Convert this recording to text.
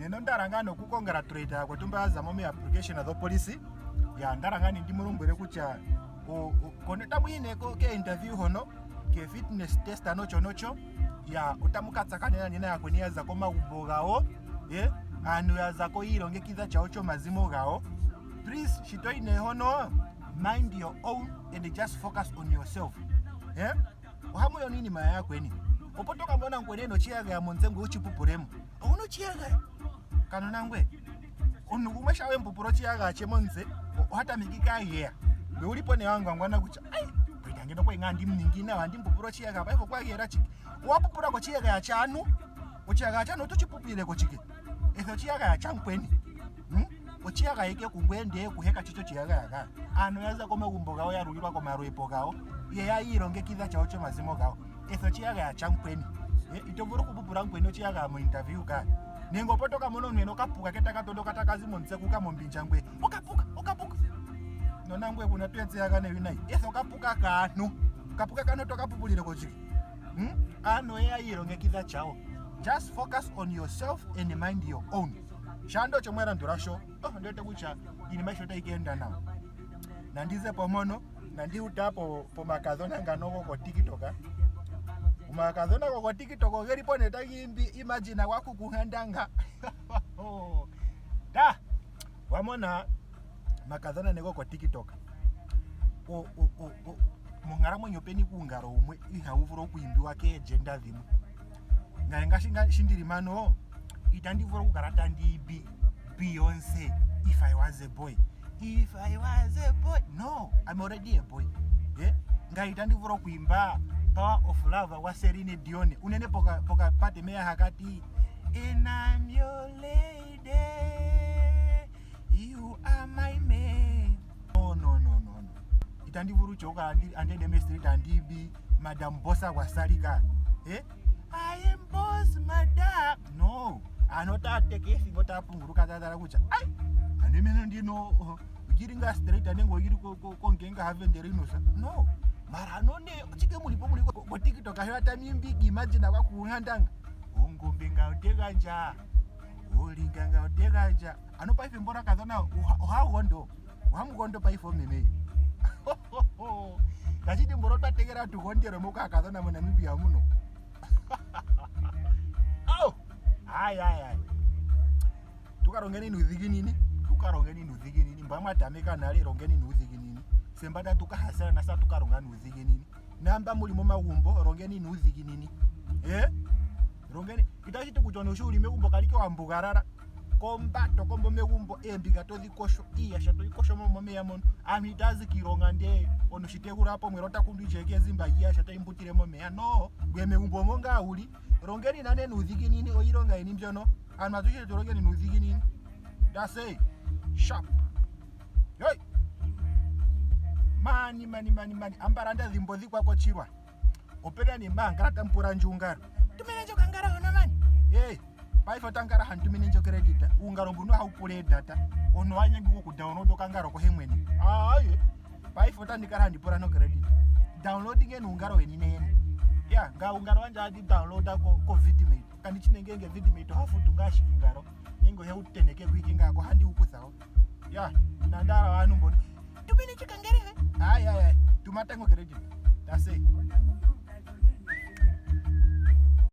neno ndaranga nokukongratulate kwetumbaza mu application of the police ya ndaranga ndi mulumbwere kucha koneta mwineko ke interview hono ke fitness test anocho ya utamukatsakanira nina yakwe niyaza ko magubogawo anu yaza ko ilongekidha chawo cho mazimo gawo. Please shitoine hono mind your own and just focus on yourself. Ohamu yo nini maya yakweni opotoka mbona nkweneno chiyaga ya monzengo uchipupuremu ono chiyaga kano nangwe onugumesha we mpupuro chiyaga chemonze hata mikika yea be ulipo ne wangu angwana kucha ai bwitangendo kwa ngandi mningina wandi mpupuro chiyaga baifo kwa yera chiki wapupura ko chiyaga ya chanu uchiyaga ya chanu tuchipupire ko chiki etho chiyaga ya chankweni uchiyaga yeke kungwende kuheka chicho chiyaga yaga ano yaza koma gumbogawo yarulirwa ko marwepo gawo ye yayirongekidha chawo cho mazimo gawo etho chiyaga ya chankweni itovuru kupupura nkweni chiyaga mu interview ka nengo potoka mono nweno kapuka ketaka tondoka takazimo nsekuka mombinjangwe okapuka nona ngwe kuna twetse yakane winai etho kapuka kano tokapupulire ko chiki ano yayirongekidha chawo. Just focus on yourself and mind your own. Shando chomwera ndurasho ndote kucha ini maisho taikenda nawo nandize pomono nandi utapo po makazona nganoko ko TikTok umakazona ko TikTok geripo netagimbi imagine kwaku kuhandanga da wamona makazona neko ko TikTok mungara monyopeni kungaro umwe ihawuvuro kuimbiwa ke gender dhimu ngaenga shindiri mano itandivura kugarata ndi Beyonce if I was a boy no I'm already a boy ngaitandivura kuimba Power of Love wa Celine Dion unene poka pate meya hakati and I'm your lady you are my man no itandivuru choka ande dem street andibi Madam Bossa wasalika I am boss madam no anota take ngota punguruka dada kucha ai anemeno ndino ukiringa straight anengo yiri ko ngenga have nderinosa no mara none chike mulipo ko TikTok ahata mimbigi imagine kwa kuhandanga ungombenga udeganja ulinganga udeganja anopa ife mbora kazona uhagondo uhamugondo pa ifo meme kachiti mborota tegera tukondero muka kazona mona mibia muno ai tukarongeni nudhiginini mbamwa tameka nale rongeni nudhiginini sembada tukahasana nasa tukaronga nudhiginini namba mulimo mawumbo rongeni nudhiginini rongeni itachite kuchona ushuri mekumbo kaliko ambugarara kombato kombo mekumbo embiga todhikosho iya shato ikosho momo yamono amitazi kironga nde onoshite kurapo mwerota kundicheke zimba iya shato imbutire momeya no gweme umbo monga uli rongeni nane nudhiginini oironga ini mbyono anatushite rongeni nudhiginini that's it sharp hey mani ambaranda dhimbodhi kwako chirwa opera ni mangara tampura njungaro tumene njokangara hona mani paifo tangara hantumene njokeredita ungaro mbuno haupule data ono wanyangi ku download kangaro ko hemweni paifo tandikara handipura no credit downloading enu ungaro wenine nga ungaro wanja adi download ko vidimate kandi chinengenge vidimate hafutu ngashi ngaro ningo heuteneke kwikinga ko handi ukuthawo nandara wanu mbona tumene chikangere ai tumatango credit that's it